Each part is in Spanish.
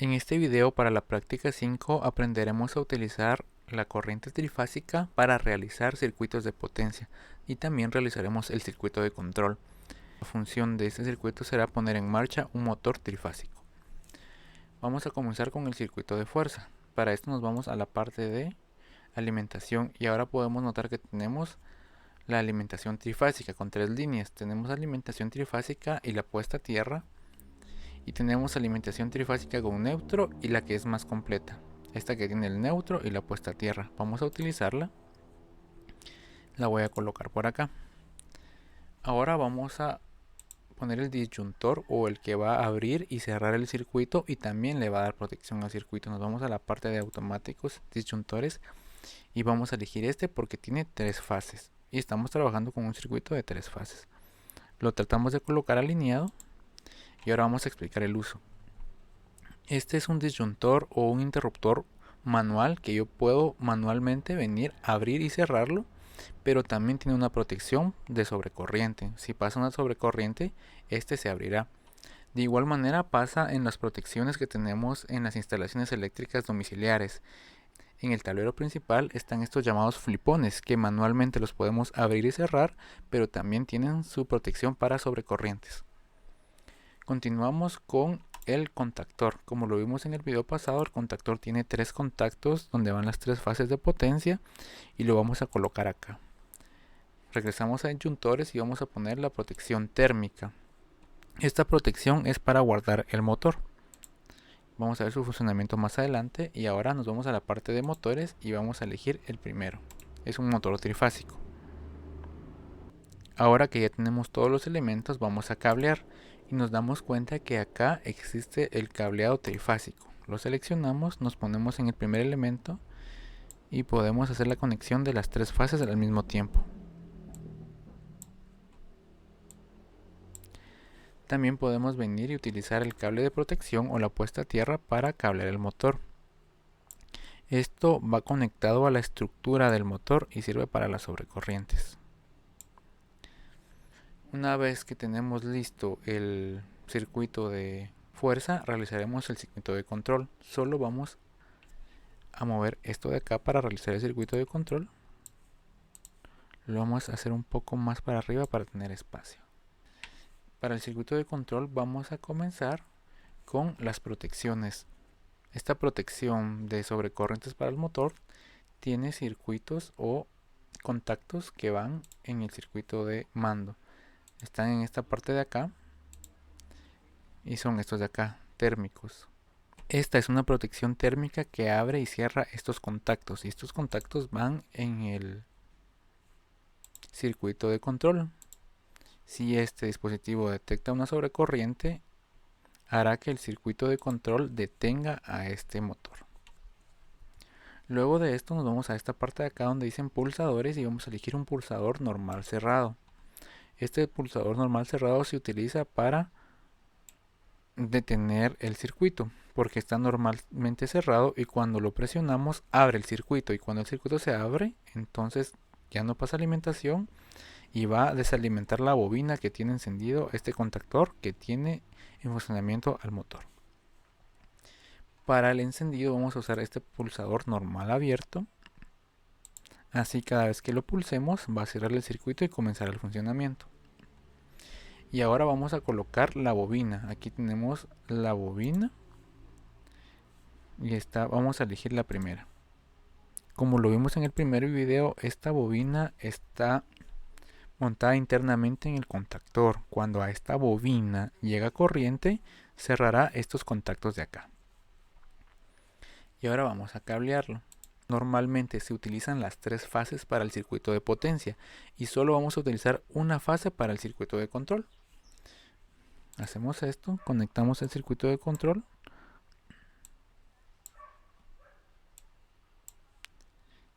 En este video para la práctica 5 aprenderemos a utilizar la corriente trifásica para realizar circuitos de potencia y también realizaremos el circuito de control. La función de este circuito será poner en marcha un motor trifásico. Vamos a comenzar con el circuito de fuerza. Para esto nos vamos a la parte de alimentación y ahora podemos notar que tenemos la alimentación trifásica con tres líneas. Tenemos alimentación trifásica y la puesta a tierra. Y tenemos alimentación trifásica con neutro y la que es más completa, esta que tiene el neutro y la puesta a tierra. Vamos a utilizarla. La voy a colocar por acá. Ahora vamos a poner el disyuntor o el que va a abrir y cerrar el circuito y también le va a dar protección al circuito. Nos vamos a la parte de automáticos, disyuntores, y vamos a elegir este porque tiene tres fases y estamos trabajando con un circuito de tres fases. Lo tratamos de colocar alineado y ahora vamos a explicar el uso. Este es un disyuntor o un interruptor manual que yo puedo manualmente venir, abrir y cerrarlo, pero también tiene una protección de sobrecorriente. Si pasa una sobrecorriente, este se abrirá. De igual manera pasa en las protecciones que tenemos en las instalaciones eléctricas domiciliares. En el tablero principal están estos llamados flipones que manualmente los podemos abrir y cerrar, pero también tienen su protección para sobrecorrientes. Continuamos con el contactor. Como lo vimos en el video pasado, el contactor tiene tres contactos donde van las tres fases de potencia y lo vamos a colocar acá. Regresamos a disyuntores y vamos a poner la protección térmica. Esta protección es para guardar el motor. Vamos a ver su funcionamiento más adelante y ahora nos vamos a la parte de motores y vamos a elegir el primero. Es un motor trifásico. Ahora que ya tenemos todos los elementos, vamos a cablear y nos damos cuenta que acá existe el cableado trifásico. Lo seleccionamos, nos ponemos en el primer elemento y podemos hacer la conexión de las tres fases al mismo tiempo. También podemos venir y utilizar el cable de protección o la puesta a tierra para cablear el motor. Esto va conectado a la estructura del motor y sirve para las sobrecorrientes. Una vez que tenemos listo el circuito de fuerza, realizaremos el circuito de control. Solo vamos a mover esto de acá para realizar el circuito de control. Lo vamos a hacer un poco más para arriba para tener espacio. Para el circuito de control vamos a comenzar con las protecciones. Esta protección de sobrecorrientes para el motor tiene circuitos o contactos que van en el circuito de mando. Están en esta parte de acá y son estos de acá, térmicos. Esta es una protección térmica que abre y cierra estos contactos y estos contactos van en el circuito de control. Si este dispositivo detecta una sobrecorriente, hará que el circuito de control detenga a este motor. Luego de esto nos vamos a esta parte de acá donde dicen pulsadores y vamos a elegir un pulsador normal cerrado. Este pulsador normal cerrado se utiliza para detener el circuito porque está normalmente cerrado y cuando lo presionamos abre el circuito y cuando el circuito se abre entonces ya no pasa alimentación y va a desalimentar la bobina que tiene encendido este contactor que tiene en funcionamiento al motor. Para el encendido vamos a usar este pulsador normal abierto, así cada vez que lo pulsemos va a cerrar el circuito y comenzar el funcionamiento. Y ahora vamos a colocar la bobina. Aquí tenemos la bobina y vamos a elegir la primera. Como lo vimos en el primer video, esta bobina está montada internamente en el contactor. Cuando a esta bobina llega corriente, cerrará estos contactos de acá. Y ahora vamos a cablearlo. Normalmente se utilizan las tres fases para el circuito de potencia y solo vamos a utilizar una fase para el circuito de control. Hacemos esto, conectamos el circuito de control.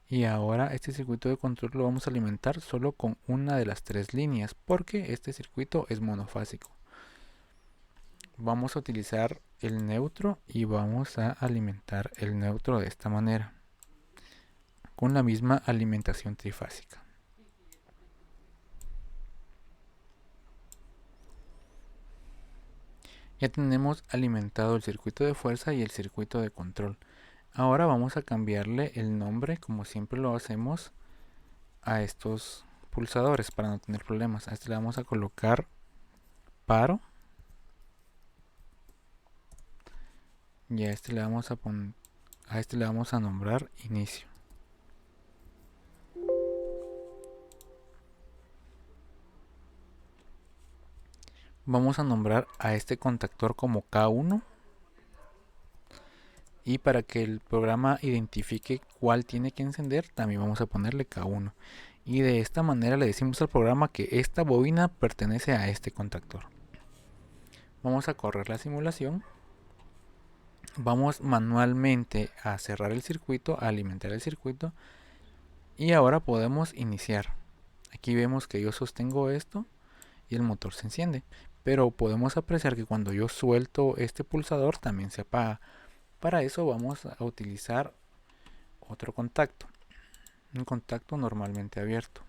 Y ahora este circuito de control lo vamos a alimentar solo con una de las tres líneas porque este circuito es monofásico. Vamos a utilizar el neutro y vamos a alimentar el neutro de esta manera con la misma alimentación trifásica. Ya tenemos alimentado el circuito de fuerza y el circuito de control. Ahora vamos a cambiarle el nombre, como siempre lo hacemos, a estos pulsadores para no tener problemas. A este le vamos a colocar paro y a este le vamos a nombrar inicio. Vamos a nombrar a este contactor como K1 y para que el programa identifique cuál tiene que encender también vamos a ponerle K1 y de esta manera le decimos al programa que esta bobina pertenece a este contactor. Vamos a correr la simulación. Vamos manualmente a cerrar el circuito, a alimentar el circuito y ahora podemos iniciar. Aquí vemos que yo sostengo esto y el motor se enciende, pero podemos apreciar que cuando yo suelto este pulsador también se apaga. Para eso vamos a utilizar otro contacto, un contacto normalmente abierto.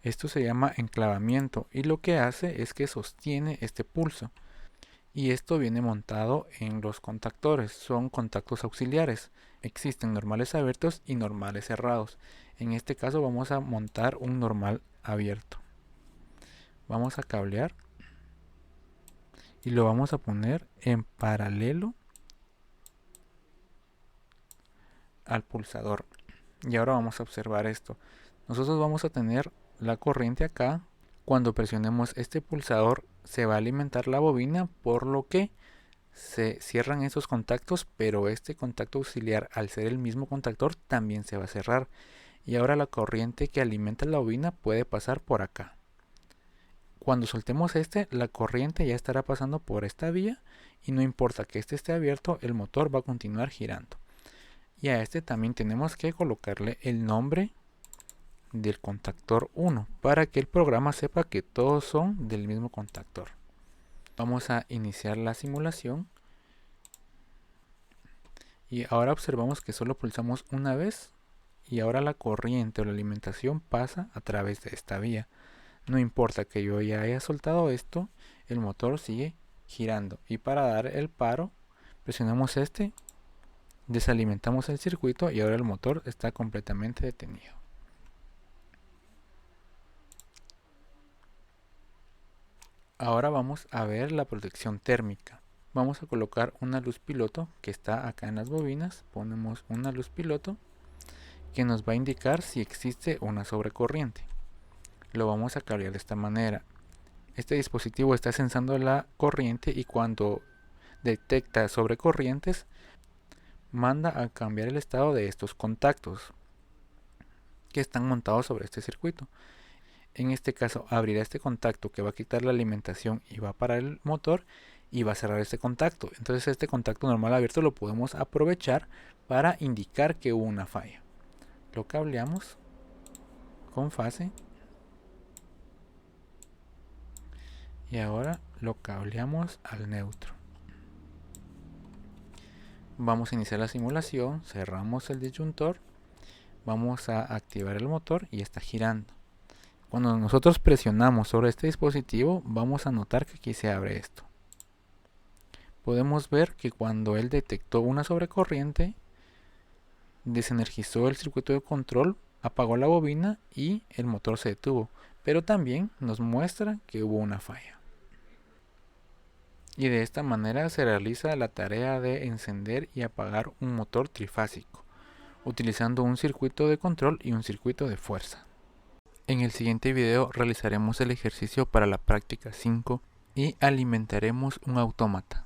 Esto se llama enclavamiento y lo que hace es que sostiene este pulso. Y esto viene montado en los contactores, son contactos auxiliares. Existen normales abiertos y normales cerrados. En este caso vamos a montar un normal abierto. Vamos a cablear y lo vamos a poner en paralelo al pulsador. Y ahora vamos a observar esto. Nosotros vamos a tener la corriente acá. Cuando presionemos este pulsador se va a alimentar la bobina, por lo que se cierran estos contactos, pero este contacto auxiliar, al ser el mismo contactor, también se va a cerrar. Y ahora la corriente que alimenta la bobina puede pasar por acá. Cuando soltemos este, la corriente ya estará pasando por esta vía y no importa que este esté abierto, el motor va a continuar girando. Y a este también tenemos que colocarle el nombre del contactor 1 para que el programa sepa que todos son del mismo contactor. Vamos a iniciar la simulación y ahora observamos que solo pulsamos una vez y ahora la corriente o la alimentación pasa a través de esta vía. No importa que yo ya haya soltado esto, el motor sigue girando y para dar el paro presionamos este, desalimentamos el circuito y ahora el motor está completamente detenido. Ahora vamos a ver la protección térmica. Vamos a colocar una luz piloto que está acá en las bobinas. Ponemos una luz piloto que nos va a indicar si existe una sobrecorriente. Lo vamos a cablear de esta manera. Este dispositivo está sensando la corriente y cuando detecta sobrecorrientes manda a cambiar el estado de estos contactos que están montados sobre este circuito. En este caso abrirá este contacto que va a quitar la alimentación y va a parar el motor y va a cerrar este contacto. Entonces este contacto normal abierto lo podemos aprovechar para indicar que hubo una falla. Lo cableamos con fase y ahora lo cableamos al neutro. Vamos a iniciar la simulación, cerramos el disyuntor, vamos a activar el motor y está girando. Cuando nosotros presionamos sobre este dispositivo vamos a notar que aquí se abre esto. Podemos ver que cuando él detectó una sobrecorriente desenergizó el circuito de control, apagó la bobina y el motor se detuvo, pero también nos muestra que hubo una falla. Y de esta manera se realiza la tarea de encender y apagar un motor trifásico, utilizando un circuito de control y un circuito de fuerza. En el siguiente video realizaremos el ejercicio para la práctica 5 y alimentaremos un autómata.